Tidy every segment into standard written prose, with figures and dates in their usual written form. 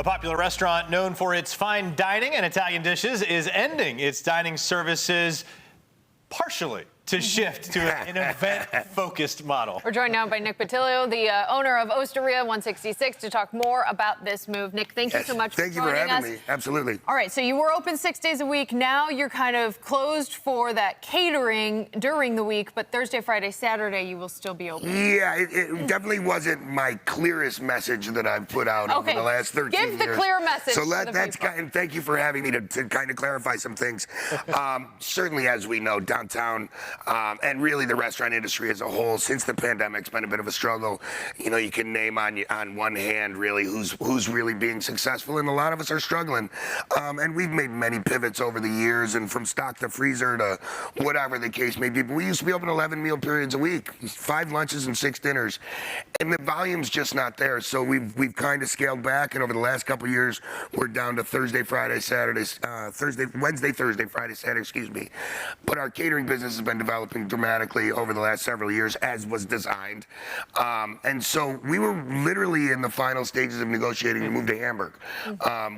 A popular restaurant known for its fine dining and Italian dishes is ending its dining services partially to shift to an event-focused model. We're joined now by Nick Patilio, the owner of Osteria 166, to talk more about this move. Nick, thank you so much for joining us. Thank you for having me. Absolutely. All right, so you were open 6 days a week. Now you're kind of closed for that catering during the week, but Thursday, Friday, Saturday, you will still be open. Yeah, it definitely wasn't my clearest message that I've put out over the last 13 years. Give the clear message So to the people. and thank you for having me to kind of clarify some things. Certainly, as we know, downtown and really the restaurant industry as a whole, since the pandemic's been a bit of a struggle. You know, you can name on one hand really who's really being successful, and a lot of us are struggling. And we've made many pivots over the years, and from stock to freezer to whatever the case may be. But we used to be open 11 meal periods a week, 5 lunches and 6 dinners, and the volume's just not there. So we've kind of scaled back, and over the last couple of years, we're down to Thursday, Friday, Saturdays, Wednesday, Thursday, Friday, Saturday, excuse me. But our catering business has been developing dramatically over the last several years, as was designed. And so we were literally in the final stages of negotiating to move to Hamburg,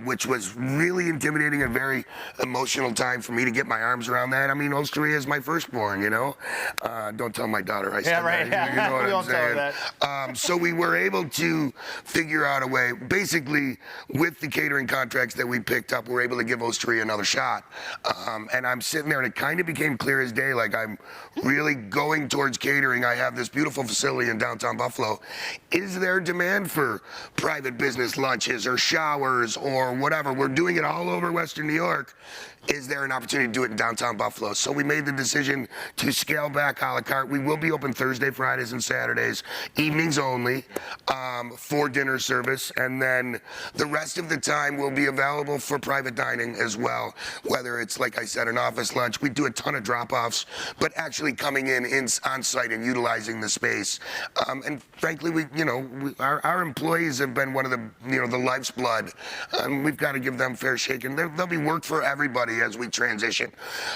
which was really intimidating and very emotional time for me to get my arms around that. I mean, Osteria is my firstborn, you know? Don't tell my daughter I said right. that. You know what We I'm won't tell her saying? that. So we were able to figure out a way, basically, with the catering contracts that we picked up, we're able to give Osteria another shot. And I'm sitting there, and it kind of became clear as day, like I'm really going towards catering. I have this beautiful facility in downtown Buffalo. Is there demand for private business lunches or showers or whatever? We're doing it all over Western New York. Is there an opportunity to do it in downtown Buffalo? So we made the decision to scale back a la carte. We will be open Thursday, Fridays, and Saturdays, evenings only, for dinner service. And then the rest of the time will be available for private dining as well, whether it's, like I said, an office lunch. We do a ton of drop-offs, but actually coming in on site and utilizing the space. And frankly, our employees have been one of the life's blood. We've got to give them fair shake, and there'll be work for everybody as we transition.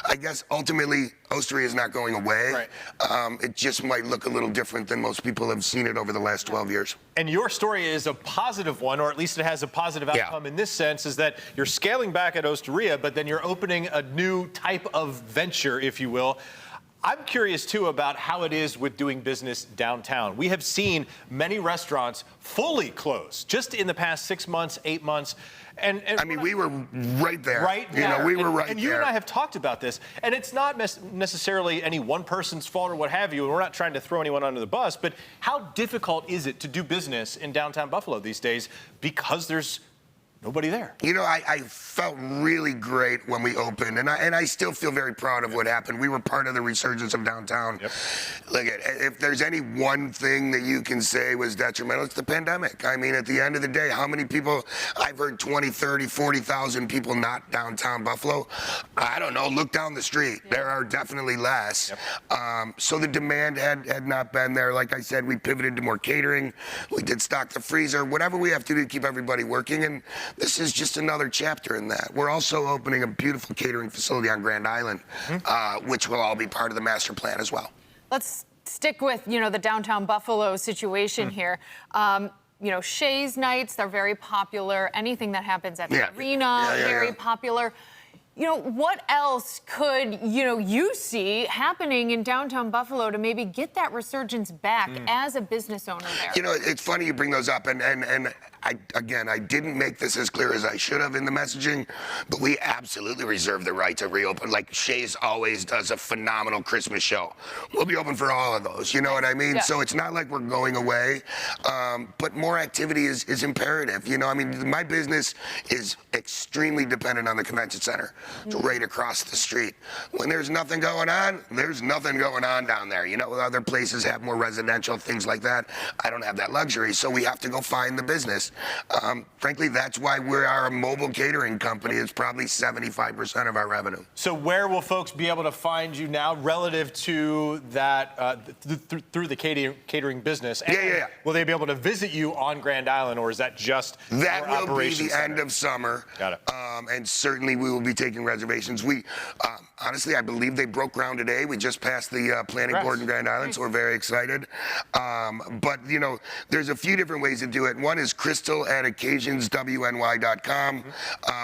I guess ultimately Osteria is not going away. Right. It just might look a little different than most people have seen it over the last 12 years. And your story is a positive one, or at least it has a positive outcome in this sense, is that you're scaling back at Osteria, but then you're opening a new type of venture, if you will. I'm curious, too, about how it is with doing business downtown. We have seen many restaurants fully close just in the past 6 months, 8 months. And I mean, we were right there. Right there. You know, we were right there. And you and I have talked about this, and it's not necessarily any one person's fault or what have you, and we're not trying to throw anyone under the bus, but how difficult is it to do business in downtown Buffalo these days because there's nobody there? You know, I felt really great when we opened, and I still feel very proud of what happened. We were part of the resurgence of downtown. Look, if there's any one thing that you can say was detrimental, it's the pandemic. I mean, at the end of the day, how many people, I've heard 20, 30, 40,000 people not downtown Buffalo. I don't know, look down the street. There are definitely less. So the demand had not been there. Like I said, we pivoted to more catering. We did stock the freezer, whatever we have to do to keep everybody working. And this is just another chapter in that. We're also opening a beautiful catering facility on Grand Island, which will all be part of the master plan as well. Let's stick with, the downtown Buffalo situation here. Shays nights, they're very popular. Anything that happens at the arena, very popular. What else could, you see happening in downtown Buffalo to maybe get that resurgence back as a business owner there? You know, it's funny you bring those up, and I didn't make this as clear as I should have in the messaging, but we absolutely reserve the right to reopen. Like Shays always does a phenomenal Christmas show. We'll be open for all of those, you know what I mean? Yeah. So it's not like we're going away, but more activity is imperative. You know, I mean, my business is extremely dependent on the convention center. It's right across the street. When there's nothing going on, there's nothing going on down there. You know, other places have more residential, things like that. I don't have that luxury, so we have to go find the business. Frankly, that's why we are a mobile catering company. It's probably 75% of our revenue. So where will folks be able to find you now relative to that, through the catering business? And will they be able to visit you on Grand Island, or is that just that your will be the center? end of summer. Got it. And certainly we will be taking reservations. We, honestly, I believe they broke ground today. We just passed the planning board in Grand Island, so we're very excited. But, there's a few different ways to do it. One is Christmas Crystal at occasionswny.com.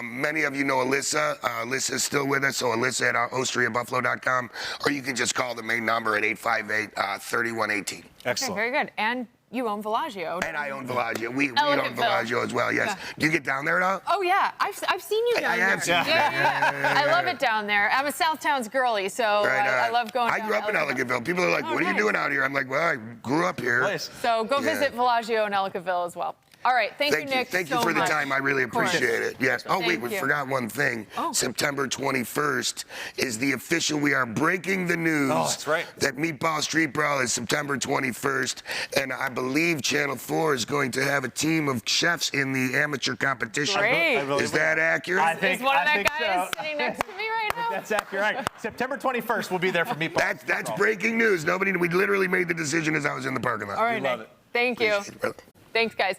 Many of you know Alyssa. Alyssa's still with us, so Alyssa at OsteriaBuffalo.com, or you can just call the main number at 858-3118. Excellent. Okay, very good. And you own Bellagio. And I own Bellagio. We own Elegantville. Bellagio as well, yes. Yeah. Do you get down there at all? Oh yeah, I've seen you down I there. have seen you. Yeah. I love it down there. I'm a Southtowns girly, so I love going down. I grew up in Elegantville. People are like, Oh, what are you nice. doing out here? I'm like, well, I grew up here. Nice. So go Yeah. visit Bellagio in Elegantville as well. All right, thank you, Nick. Thank so you for the much. time. I really course. appreciate it. Yes. Oh, wait, Thank we you. forgot one thing. Oh. September 21st is the official. We are breaking the news that's right. that Meatball Street Brawl is September 21st, and I believe Channel 4 is going to have a team of chefs in the amateur competition. Great. Is that accurate? I think, Is one of I that think guys so. sitting next to me right now? That's accurate. Right. September 21st, we'll be there for Meatball. That's breaking news. We literally made the decision as I was in the parking lot. All right, love Nick. it. Thank you. Appreciate it, brother. Thanks, guys.